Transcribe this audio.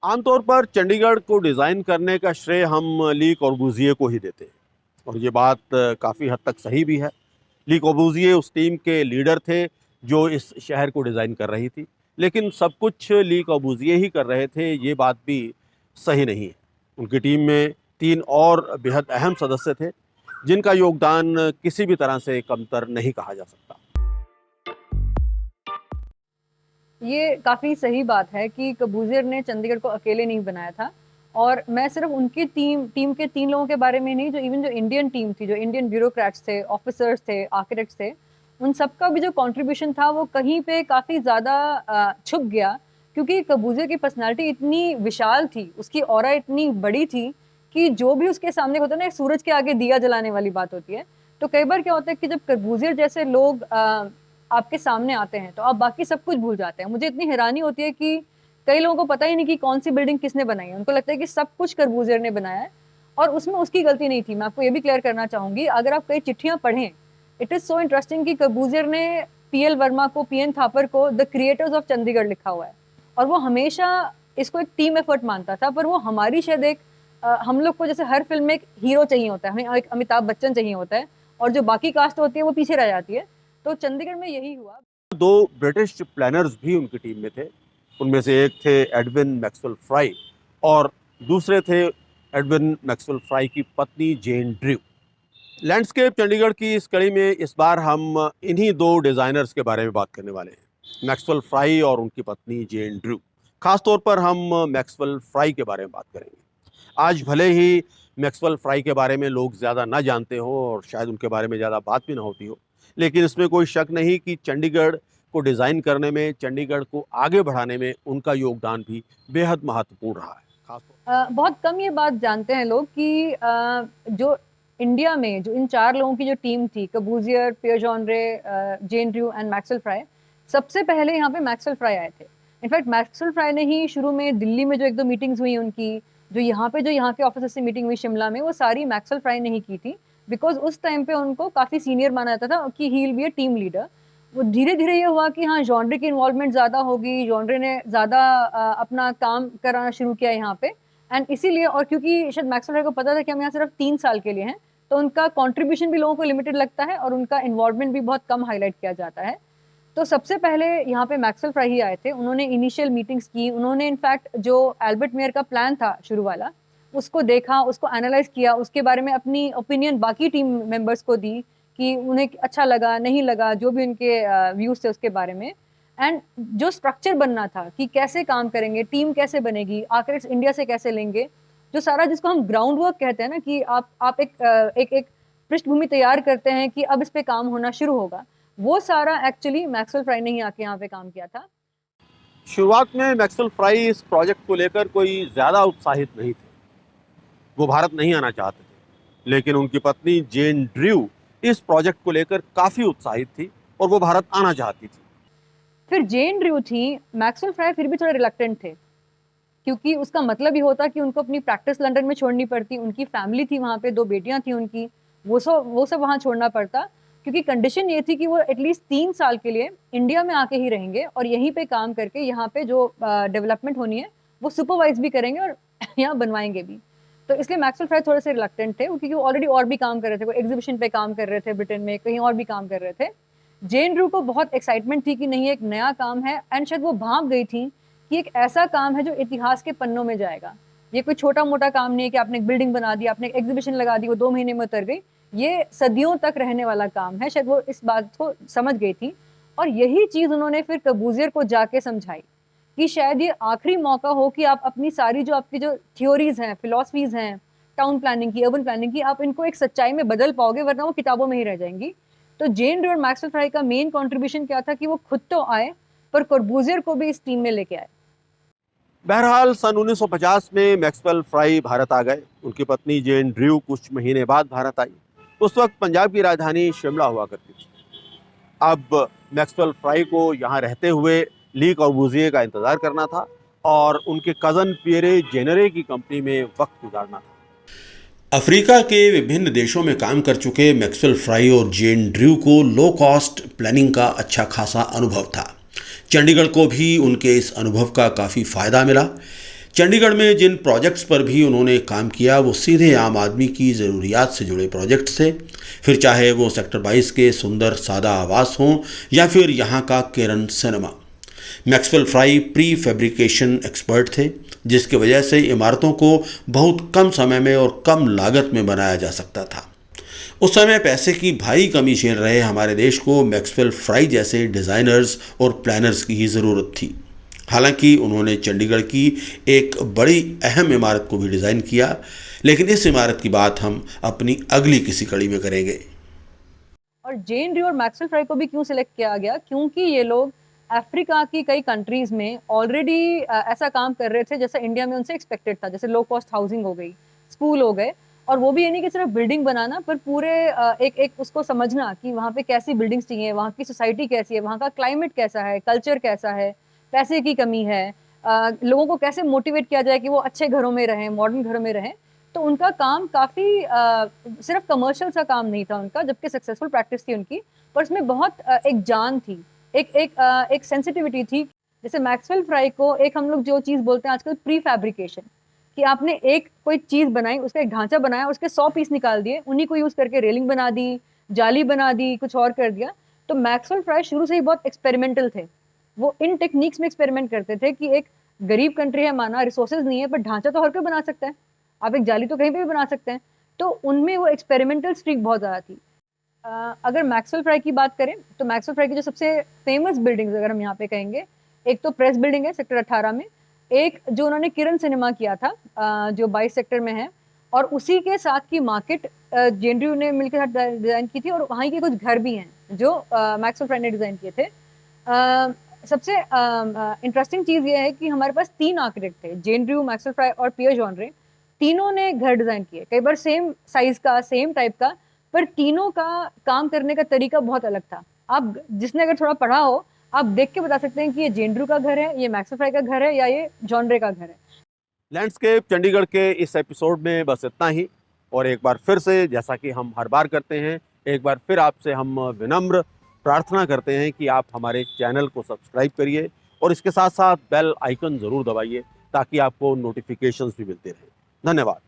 आमतौर पर चंडीगढ़ को डिज़ाइन करने का श्रेय हम ली कॉर्बूज़िए को ही देते हैं और ये बात काफ़ी हद तक सही भी है। ली कॉर्बूज़िए उस टीम के लीडर थे जो इस शहर को डिज़ाइन कर रही थी, लेकिन सब कुछ ली कॉर्बूज़िए ही कर रहे थे, ये बात भी सही नहीं है। उनकी टीम में 3 और बेहद अहम सदस्य थे, जिनका योगदान किसी भी तरह से कमतर नहीं कहा जा सकता। ये काफ़ी सही बात है कि कबूज़ियर ने चंडीगढ़ को अकेले नहीं बनाया था और मैं सिर्फ़ उनकी टीम के 3 लोगों के बारे में नहीं, जो इंडियन टीम थी, जो इंडियन ब्यूरोक्रेट्स थे, ऑफ़िसर्स थे, आर्किटेक्ट्स थे, उन सबका भी जो कंट्रीब्यूशन था वो कहीं पे काफ़ी ज़्यादा छुप गया क्योंकि कबूज़ियर की पर्सनैलिटी इतनी विशाल थी, उसकी ऑरा इतनी बड़ी थी कि जो भी उसके सामने होता है ना, सूरज के आगे दिया जलाने वाली बात होती है। तो कई बार क्या होता है कि जब कबूज़ियर जैसे लोग आपके सामने आते हैं, तो आप बाकी सब कुछ भूल जाते हैं। मुझे इतनी हैरानी होती है कि कई लोगों को पता ही नहीं कि कौन-सी बिल्डिंग किसने बनाई है। उनको लगता है कि सब कुछ कर्बूज़ियर ने बनाया है और उसमें उसकी गलती नहीं थी। मैं आपको ये भी क्लियर करना चाहूँगी, अगर आप कई चिट्ठियाँ पढ़ें, इट इज़ सो इंटरेस्टिंग कि कर्बूज़ियर ने पीएल वर्मा को, पीएन थापर को द क्रिएटर्स ऑफ चंडीगढ़ लिखा हुआ है और वो हमेशा इसको एक टीम एफर्ट मानता था, पर वो हमारी शायद एक हम लोग को जैसे हर फ़िल्म में एक हीरो चाहिए होता है, हमें एक अमिताभ बच्चन चाहिए होता है और जो बाकी कास्ट होती है, वो पीछे रह जाती है। तो चंडीगढ़ में यही हुआ। 2 ब्रिटिश प्लानर्स भी उनकी टीम में थे। उनमें से एक थे एडविन मैक्सवेल फ्राई और दूसरे थे एडविन मैक्सवेल फ्राई की पत्नी जेन ड्रू। लैंडस्केप चंडीगढ़ की इस कड़ी में इस बार हम इन्हीं 2 डिज़ाइनर्स के बारे में बात करने वाले हैं, मैक्सवेल फ्राई और उनकी पत्नी जेन ड्रू। खास तौर पर हम मैक्सवेल फ्राई के बारे में बात करेंगे। आज भले ही मैक्सवेल फ्राई के बारे में लोग ज़्यादा ना जानते हो और शायद उनके बारे में ज़्यादा बात भी ना होती हो, लेकिन इसमें कोई शक नहीं कि चंडीगढ़ को डिज़ाइन करने में, चंडीगढ़ को आगे बढ़ाने में उनका योगदान भी बेहद महत्वपूर्ण रहा है। खास तौर बहुत कम ये बात जानते हैं लोग कि जो इंडिया में जो इन 4 लोगों की जो टीम थी, Corbusier, Pierre Jeanneret, Jane Drew and Maxwell Fry, सबसे पहले यहाँ पे मैक्सवेल फ्राई आए थे। इनफैक्ट मैक्सवेल फ्राई ने ही शुरू में दिल्ली में जो 1-2 मीटिंग्स हुई उनकी, जो यहाँ के ऑफिसर्स से मीटिंग हुई शिमला में, वो सारी मैक्सवेल फ्राई ने ही की थी। बिकॉज़ उस टाइम पे उनको काफ़ी सीनियर माना जाता था कि he will be a team leader. वो धीरे-धीरे ये हुआ कि हाँ, जॉनरे की इन्वॉल्वमेंट ज़्यादा होगी, जॉनरे ने ज़्यादा अपना काम कराना शुरू किया यहाँ पे एंड इसीलिए और क्योंकि शायद मैक्सवेल को पता था कि हम यहाँ सिर्फ 3 साल के लिए हैं, तो उनका कंट्रीब्यूशन भी लोगों को लिमिटेड लगता है और उनका इन्वॉल्वमेंट भी बहुत कम हाइलाइट किया जाता है। तो सबसे पहले यहाँ पे मैक्सवेल फ्राई ही आए थे। उन्होंने इनिशियल मीटिंग्स की, उन्होंने इनफैक्ट जो एल्बर्ट मेयर का प्लान था शुरू वाला, उसको देखा, उसको एनालाइज़ किया, उसके बारे में अपनी ओपिनियन बाकी टीम मेंबर्स को दी कि उन्हें अच्छा लगा, नहीं लगा, जो भी उनके व्यूज़ थे उसके बारे में। एंड जो स्ट्रक्चर बनना था कि कैसे काम करेंगे, टीम कैसे बनेगी, आर्किटेक्ट्स इंडिया से कैसे लेंगे, जो सारा जिसको हम ग्राउंड वर्क कहते हैं ना कि आप एक पृष्ठभूमि तैयार करते हैं कि अब इस पे काम होना शुरू होगा। वो सारा एक्चुअली मैक्सवेल फ्राई ने ही आके यहाँ पे काम किया था। शुरुआत में मैक्सवेल फ्राई इस प्रोजेक्ट को लेकर कोई ज़्यादा उत्साहित नहीं थे। वो भारत नहीं आना चाहते थे, लेकिन उनकी पत्नी जेन ड्रू इस प्रोजेक्ट को लेकर काफ़ी उत्साहित थी और वो भारत आना चाहती थी। फिर जेन ड्रू थी, मैक्सवेल फ्राई फिर भी थोड़े रिलक्टेंट थे, क्योंकि उसका मतलब ये होता कि उनको अपनी प्रैक्टिस लंदन में छोड़नी पड़ती, उनकी फैमिली थी वहाँ पे, 2 बेटियाँ थी उनकी, वो सब वहाँ छोड़ना पड़ता, क्योंकि कंडीशन ये थी कि वो एटलीस्ट 3 साल के लिए इंडिया में आके ही रहेंगे और यहीं पे काम करके यहाँ पे जो डेवलपमेंट होनी है, वो सुपरवाइज़ भी करेंगे और यहाँ बनवाएँगे भी। तो इसलिए मैक्सवेल फ्राई थोड़े से रिलक्टेंट थे क्योंकि वो ऑलरेडी और भी काम कर रहे थे, वो एग्ज़िबिशन पे काम कर रहे थे ब्रिटेन में, कहीं और भी काम कर रहे थे। जेन ड्रू को बहुत एक्साइटमेंट थी कि नहीं एक नया काम है एंड शायद वो भाँप गई थी कि एक ऐसा काम है जो इतिहास के पन्नों में जाएगा। ये कोई छोटा-मोटा काम नहीं है कि आपने एक बिल्डिंग बना दी, आपने एक एग्ज़िबिशन लगा दी, वो 2 महीने में उतर गई। ये सदियों तक रहने वाला काम है, शायद वो इस बात को समझ गई थी और यही चीज़ उन्होंने फिर कबूज़ियर को जाके समझाई कि शायद ये आखिरी मौका हो कि आप अपनी सारी जो आपकी जो थ्योरीज़ हैं, फिलॉसफीज़ हैं, टाउन प्लानिंग की, अर्बन प्लानिंग की, आप इनको एक सच्चाई में बदल पाओगे वरना वो किताबों में ही रह जाएँगी। तो जेन ड्रू और मैक्सवेल फ्राई का मेन कंट्रीब्यूशन क्या था कि वो खुद तो आए, पर कॉर्बूज़ियर को भी इस टीम में लेके आए। बहरहाल सन 1950 में मैक्सवेल फ्राई भारत आ गए। उनकी पत्नी जेन ड्रू कुछ महीने बाद भारत आई। उस वक्त पंजाब की राजधानी शिमला हुआ करती थी। अब मैक्सवेल फ्राई को यहाँ रहते हुए ली कॉर्बूज़िए का इंतज़ार करना था और उनके कज़न पियरे जेनरे की कंपनी में वक्त गुजारना था। अफ्रीका के विभिन्न देशों में काम कर चुके मैक्सवेल फ्राई और जेन ड्रू को लो कॉस्ट प्लानिंग का अच्छा खासा अनुभव था। चंडीगढ़ को भी उनके इस अनुभव का काफ़ी फ़ायदा मिला। चंडीगढ़ में जिन प्रोजेक्ट्स पर भी उन्होंने काम किया वो सीधे आम आदमी की ज़रूरियात से जुड़े प्रोजेक्ट्स थे, फिर चाहे वो सेक्टर 22 के सुंदर सादा आवास हों या फिर यहाँ का Kiran cinema. Maxwell Fry pre fabrication expert थे, जिसकी वजह से इमारतों को बहुत कम समय में और कम लागत में बनाया जा सकता था। उस समय पैसे की भारी कमी झेल रहे हमारे देश को मैक्सवेल फ्राई जैसे डिज़ाइनर्स और प्लानर्स की ही ज़रूरत थी। हालांकि उन्होंने चंडीगढ़ की एक बड़ी अहम इमारत को भी डिज़ाइन किया, लेकिन इस इमारत की बात हम अपनी अगली किसी कड़ी में करेंगे। और जेन ड्रू और मैक्सवेल फ्राई को भी क्यों सिलेक्ट किया गया? क्योंकि ये लोग अफ्रीका की कई कंट्रीज में ऑलरेडी ऐसा काम कर रहे थे जैसा इंडिया में उनसे एक्सपेक्टेड था, जैसे लो कॉस्ट हाउसिंग हो गई, स्कूल हो गए, और वो भी ये नहीं कि सिर्फ बिल्डिंग बनाना, पर पूरे एक उसको समझना कि वहाँ पे कैसी बिल्डिंग्स चाहिए, वहाँ की सोसाइटी कैसी है, वहाँ का क्लाइमेट कैसा है, कल्चर कैसा है, पैसे की कमी है, लोगों को कैसे मोटिवेट किया जाए कि वो अच्छे घरों में रहें, मॉडर्न घरों में रहें। तो उनका काम काफ़ी सिर्फ कमर्शियल सा काम नहीं था उनका, जबकि सक्सेसफुल प्रैक्टिस थी उनकी, पर उसमें बहुत एक जान थी, एक सेंसिटिविटी थी। जैसे मैक्सवेल फ्राई को एक हम लोग जो चीज़ बोलते हैं आजकल प्री फैब्रिकेशन, कि आपने एक कोई चीज़ बनाई, उसका एक ढांचा बनाया, उसके 100 पीस निकाल दिए, उन्हीं को यूज़ करके रेलिंग बना दी, जाली बना दी, कुछ और कर दिया। तो मैक्सवेल फ्राई शुरू से ही बहुत एक्सपेरिमेंटल थे। वो इन टेक्निक्स में एक्सपेरिमेंट करते थे कि एक गरीब कंट्री है, माना रिसोर्सेज नहीं है, पर ढांचा तो हर कोई बना सकता है, आप एक जाली तो कहीं पे भी बना सकते हैं। तो उनमें वो एक्सपेरिमेंटल स्ट्रीक बहुत ज़्यादा थी। अगर मैक्सवेल फ्राई की बात करें तो मैक्सवेल फ्राई की जो सबसे फेमस बिल्डिंग्स अगर हम यहाँ पे कहेंगे, एक तो प्रेस बिल्डिंग है सेक्टर 18 में, एक जो उन्होंने किरण सिनेमा किया था जो 22 सेक्टर में है, और उसी के साथ की मार्केट जेन ड्रू ने मिलकर डिज़ाइन की थी, और वहाँ के कुछ घर भी हैं जो मैक्सवेल फ्राई ने डिज़ाइन किए थे। सबसे इंटरेस्टिंग चीज़ ये है कि हमारे पास 3 आर्किटेक्ट थे, जेन ड्रू, मैक्सवेल फ्राई और पियर जॉनरे। तीनों ने घर डिज़ाइन किए, कई बार सेम साइज़ का, सेम टाइप का, पर तीनों का काम करने का तरीका बहुत अलग था। आप जिसने अगर थोड़ा पढ़ा हो, आप देख के बता सकते हैं कि ये जेन ड्रू का घर है, ये मैक्सवेल फ्राई का घर है, या ये जॉनरे का घर है। लैंडस्केप चंडीगढ़ के इस एपिसोड में बस इतना ही। और एक बार फिर से, जैसा कि हम हर बार करते हैं, एक बार फिर आपसे हम विनम्र प्रार्थना करते हैं कि आप हमारे चैनल को सब्सक्राइब करिए और इसके साथ साथ बेल आइकन ज़रूर दबाइए ताकि आपको नोटिफिकेशंस भी मिलते रहें। धन्यवाद।